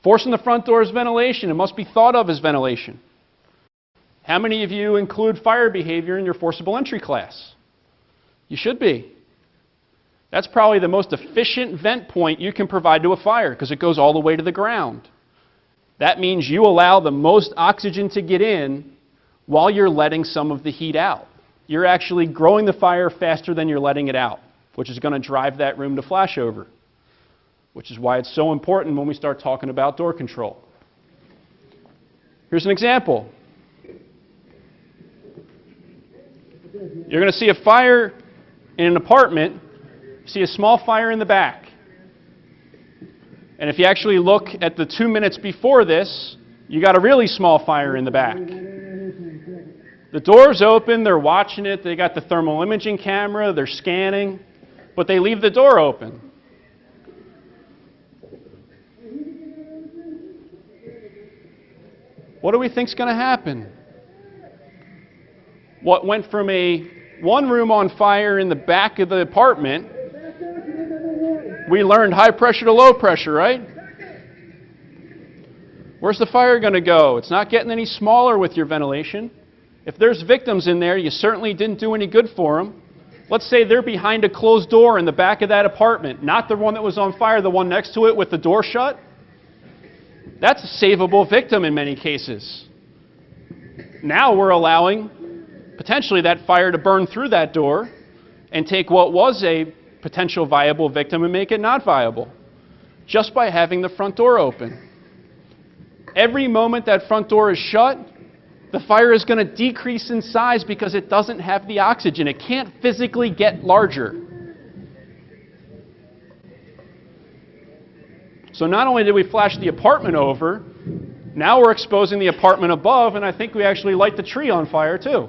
Forcing the front door is ventilation. It must be thought of as ventilation. How many of you include fire behavior in your forcible entry class? You should be. That's probably the most efficient vent point you can provide to a fire because it goes all the way to the ground. That means you allow the most oxygen to get in while you're letting some of the heat out. You're actually growing the fire faster than you're letting it out, which is going to drive that room to flashover, which is why it's so important when we start talking about door control. Here's an example. You're going to see a fire in an apartment. You see a small fire in the back. And if you actually look at the 2 minutes before this, you got a really small fire in the back. The door's open, they're watching it, they got the thermal imaging camera, they're scanning, but they leave the door open. What do we think's going to happen? What went from one room on fire in the back of the apartment, we learned high pressure to low pressure, right? Where's the fire going to go? It's not getting any smaller with your ventilation. If there's victims in there, you certainly didn't do any good for them. Let's say they're behind a closed door in the back of that apartment, not the one that was on fire, the one next to it with the door shut. That's a savable victim in many cases. Now we're allowing potentially that fire to burn through that door and take what was a potential viable victim and make it not viable, just by having the front door open. Every moment that front door is shut, the fire is going to decrease in size because it doesn't have the oxygen. It can't physically get larger. So not only did we flash the apartment over, now we're exposing the apartment above, and I think we actually light the tree on fire too.